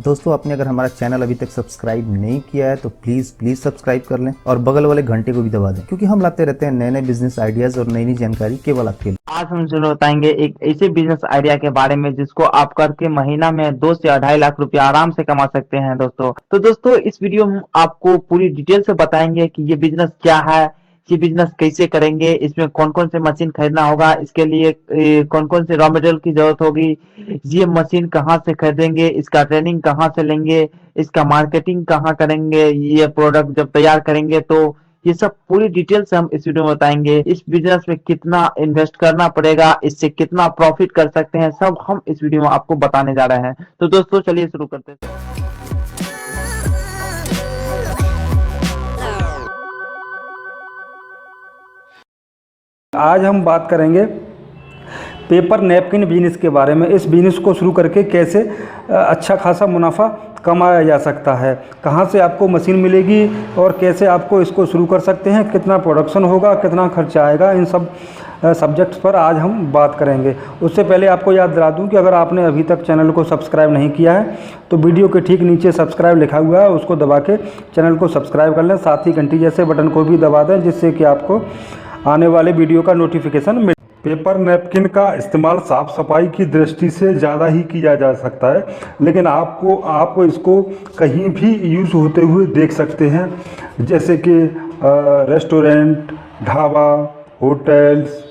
दोस्तों आपने अगर हमारा चैनल अभी तक सब्सक्राइब नहीं किया है तो प्लीज सब्सक्राइब कर लें और बगल वाले घंटे को भी दबा दें, क्योंकि हम लाते रहते हैं नए नए बिजनेस आइडियाज और नई नई जानकारी केवल आपके लिए। आज हम जरूर बताएंगे एक ऐसे बिजनेस आइडिया के बारे में जिसको आप करके महीना में 2 से 2.5 लाख रुपया आराम से कमा सकते हैं दोस्तों। तो दोस्तों इस वीडियो में आपको पूरी डिटेल से बताएंगे कि ये बिजनेस क्या है, ये बिजनेस कैसे करेंगे, इसमें कौन कौन से मशीन खरीदना होगा, इसके लिए कौन कौन से रॉ मटेरियल की जरूरत होगी, ये मशीन कहाँ से खरीदेंगे, इसका ट्रेनिंग कहाँ से लेंगे, इसका मार्केटिंग कहाँ करेंगे, ये प्रोडक्ट जब तैयार करेंगे तो ये सब पूरी डिटेल से हम इस वीडियो में बताएंगे। इस बिजनेस में कितना इन्वेस्ट करना पड़ेगा, इससे कितना प्रॉफिट कर सकते हैं, सब हम इस वीडियो में आपको बताने जा रहे हैं। तो दोस्तों चलिए शुरू करते हैं। आज हम बात करेंगे पेपर नैपकिन बिजनेस के बारे में। इस बिजनेस को शुरू करके कैसे अच्छा खासा मुनाफा कमाया जा सकता है, कहां से आपको मशीन मिलेगी और कैसे आपको इसको शुरू कर सकते हैं, कितना प्रोडक्शन होगा, कितना खर्चा आएगा, इन सब सब्जेक्ट्स पर आज हम बात करेंगे। उससे पहले आपको याद दिला दूं कि अगर आपने अभी तक चैनल को सब्सक्राइब नहीं किया है तो वीडियो के ठीक नीचे सब्सक्राइब लिखा हुआ है, उसको दबा के चैनल को सब्सक्राइब कर लें। साथ ही घंटी जैसे बटन को भी दबा दें जिससे कि आपको आने वाले वीडियो का नोटिफिकेशन मिले। पेपर नैपकिन का इस्तेमाल साफ सफाई की दृष्टि से ज़्यादा ही किया जा सकता है, लेकिन आप इसको कहीं भी यूज़ होते हुए देख सकते हैं, जैसे कि रेस्टोरेंट, ढाबा, होटल्स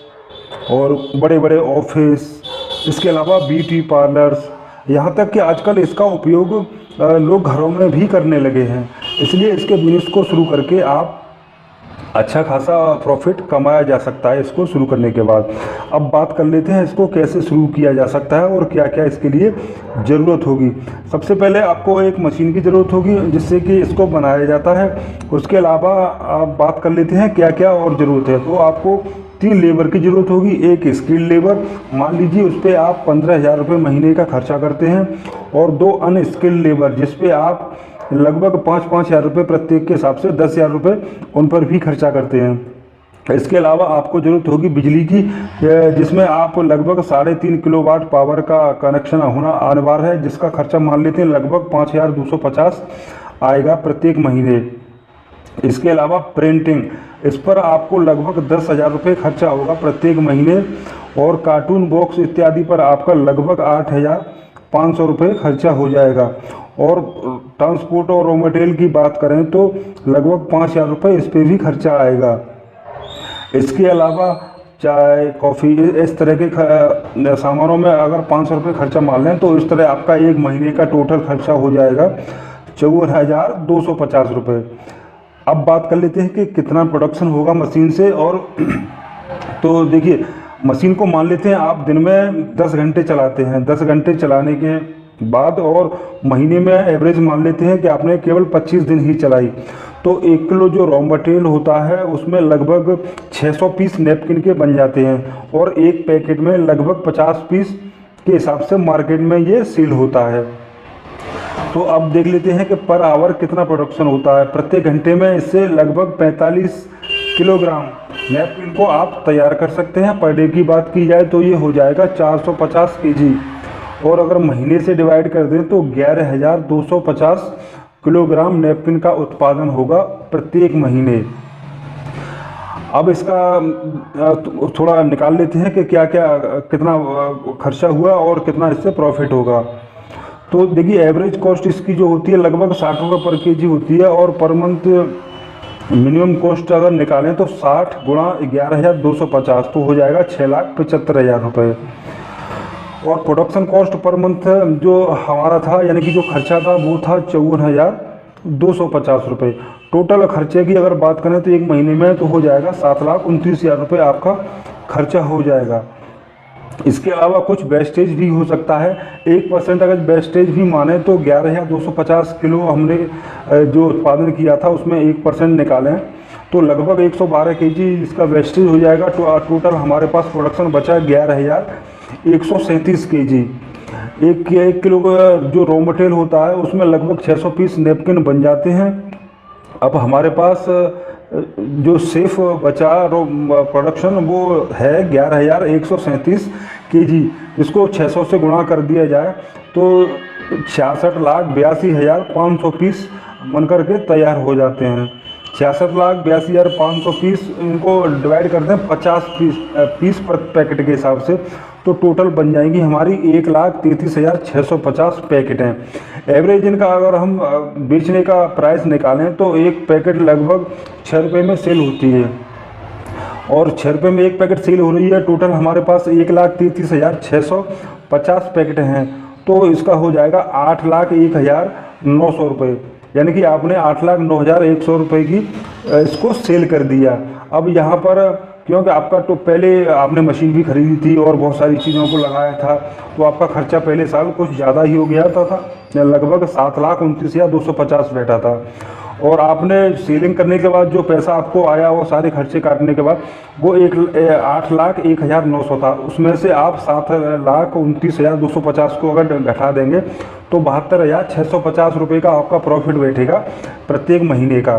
और बड़े बड़े ऑफिस, इसके अलावा ब्यूटी पार्लर्स, यहाँ तक कि आजकल इसका उपयोग लोग घरों में भी करने लगे हैं। इसलिए इसके बिजनेस को शुरू करके आप अच्छा खासा प्रॉफिट कमाया जा सकता है इसको शुरू करने के बाद। अब बात कर लेते हैं इसको कैसे शुरू किया जा सकता है और क्या क्या इसके लिए ज़रूरत होगी। सबसे पहले आपको एक मशीन की ज़रूरत होगी जिससे कि इसको बनाया जाता है। उसके अलावा आप बात कर लेते हैं क्या क्या और ज़रूरत है। तो आपको 3 लेबर की ज़रूरत होगी। एक स्किल्ड लेबर, मान लीजिए उस पर आप 15,000 रुपये महीने का खर्चा करते हैं, और 2 अनस्किल्ड लेबर जिस पे आप लगभग 5-5 हज़ार रुपये प्रत्येक के हिसाब से 10,000 रुपये उन पर भी खर्चा करते हैं। इसके अलावा आपको ज़रूरत होगी बिजली की, जिसमें आप लगभग 3.5 किलोवाट पावर का कनेक्शन होना अनिवार्य है, जिसका खर्चा मान लेते हैं लगभग 5,250 आएगा प्रत्येक महीने। इसके अलावा प्रिंटिंग, इस पर आपको लगभग 10,000 रुपये खर्चा होगा प्रत्येक महीने, और कार्टून बॉक्स इत्यादि पर आपका लगभग 8,500 रुपये खर्चा हो जाएगा। और ट्रांसपोर्ट और रॉ मटेरियल की बात करें तो लगभग 5,000 रुपये इस पर भी खर्चा आएगा। इसके अलावा चाय, कॉफ़ी, इस तरह के सामानों में अगर 500 रुपये खर्चा मान लें तो इस तरह आपका एक महीने का टोटल खर्चा हो जाएगा 54,250 रुपये। अब बात कर लेते हैं कि कितना प्रोडक्शन होगा मशीन से। और तो देखिए, मशीन को मान लेते हैं आप दिन में 10 घंटे चलाते हैं। 10 घंटे चलाने के बाद और महीने में एवरेज मान लेते हैं कि आपने केवल 25 दिन ही चलाई, तो 1 किलो जो रॉ मटेरियल होता है उसमें लगभग 600 पीस नैपकिन के बन जाते हैं, और एक पैकेट में लगभग 50 पीस के हिसाब से मार्केट में ये सेल होता है। तो अब देख लेते हैं कि पर आवर कितना प्रोडक्शन होता है। प्रत्येक घंटे में इससे लगभग 45 किलोग्राम नैपकिन को आप तैयार कर सकते हैं। पर डे की बात की जाए तो ये हो जाएगा 450 केजी, और अगर महीने से डिवाइड कर दें तो 11,250 किलोग्राम नैपकिन का उत्पादन होगा प्रत्येक महीने। अब इसका थोड़ा निकाल लेते हैं कि क्या क्या कितना खर्चा हुआ और कितना इससे प्रॉफिट होगा। तो देखिए, एवरेज कॉस्ट इसकी जो होती है लगभग 60 रुपये पर केजी होती है, और पर मंथ मिनिमम कॉस्ट अगर निकालें तो 60 गुणा 11,250 तो हो जाएगा 6,75,000 रुपये। और प्रोडक्शन कॉस्ट पर मंथ जो हमारा था, यानी कि जो खर्चा था वो था 54,250 रुपये। टोटल खर्चे की अगर बात करें तो एक महीने में तो हो जाएगा 7,29,000 रुपये आपका खर्चा हो जाएगा। इसके अलावा कुछ वेस्टेज भी हो सकता है। 1% अगर वेस्टेज भी माने तो 11,250 किलो हमने जो उत्पादन किया था उसमें 1% निकालें तो लगभग 112 केजी इसका वेस्टेज हो जाएगा। तो टोटल हमारे पास प्रोडक्शन बचा 11,137 केजी। एक किलो का जो रॉ मटेरियल होता है उसमें लगभग 600 पीस नैपकिन बन जाते हैं। अब हमारे पास जो सेफ बचा प्रोडक्शन वो है 11,137 केजी। इसको 600 से गुणा कर दिया जाए तो 66,82,500 पीस बनकर के तैयार हो जाते हैं। 66,82,500 पीस, इनको डिवाइड करते हैं 50 पीस पर पैकेट के हिसाब से, तो टोटल बन जाएंगी हमारी 1,33,650 पैकेट हैं। एवरेज इनका अगर हम बेचने का प्राइस निकालें तो एक पैकेट लगभग 6 रुपये में सेल होती है, और 6 रुपये में एक पैकेट सेल हो रही है। टोटल हमारे पास 1,33,650 पैकेट हैं, तो इसका हो जाएगा 8,01,900 रुपये, यानी कि आपने 8,09,100 रुपये की इसको सेल कर दिया। अब यहाँ पर क्योंकि आपका तो पहले आपने मशीन भी खरीदी थी और बहुत सारी चीज़ों को लगाया था, तो आपका खर्चा पहले साल कुछ ज़्यादा ही हो गया था लगभग 7,29,250 बैठा था। और आपने सेलिंग करने के बाद जो पैसा आपको आया वो सारे खर्चे काटने के बाद वो 8,01,900 था। उसमें से आप 7,29,250 को अगर घटा देंगे तो 72,650 रुपये का आपका प्रॉफिट बैठेगा प्रत्येक महीने का।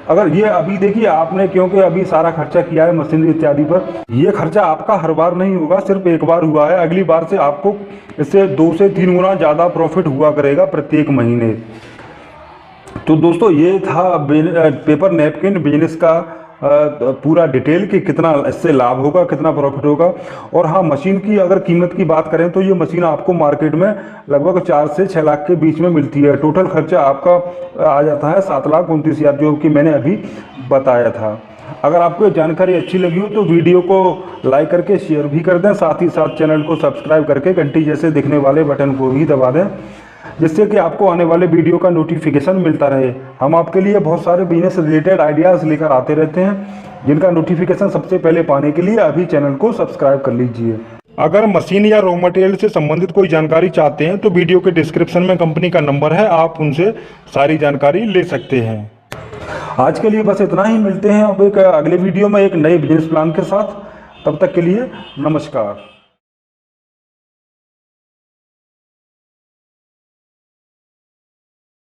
अगर ये अभी देखिए आपने, क्योंकि अभी सारा खर्चा किया है मशीनरी इत्यादि पर, ये खर्चा आपका हर बार नहीं होगा, सिर्फ एक बार हुआ है। अगली बार से आपको इससे 2 से 3 गुना ज़्यादा प्रॉफिट हुआ करेगा प्रत्येक महीने। तो दोस्तों ये था पेपर नैपकिन बिजनेस का पूरा डिटेल कि कितना इससे लाभ होगा, कितना प्रॉफिट होगा। और हाँ, मशीन की अगर कीमत की बात करें तो ये मशीन आपको मार्केट में लगभग 4 से 6 लाख के बीच में मिलती है। टोटल खर्चा आपका आ जाता है 7,29,000, जो कि मैंने अभी बताया था। अगर आपको ये जानकारी अच्छी लगी हो तो वीडियो को लाइक करके शेयर भी कर दें, साथ ही साथ चैनल को सब्सक्राइब करके घंटी जैसे दिखने वाले बटन को भी दबा दें, जिससे कि आपको आने वाले वीडियो का नोटिफिकेशन मिलता रहे। हम आपके लिए बहुत सारे बिजनेस रिलेटेड आइडियाज़ लेकर आते रहते हैं, जिनका नोटिफिकेशन सबसे पहले पाने के लिए अभी चैनल को सब्सक्राइब कर लीजिए। अगर मशीन या रॉ मटेरियल से संबंधित कोई जानकारी चाहते हैं तो वीडियो के डिस्क्रिप्शन में कंपनी का नंबर है, आप उनसे सारी जानकारी ले सकते हैं। आज के लिए बस इतना ही, मिलते हैं अब एक अगले वीडियो में एक नए बिजनेस प्लान के साथ। तब तक के लिए नमस्कार।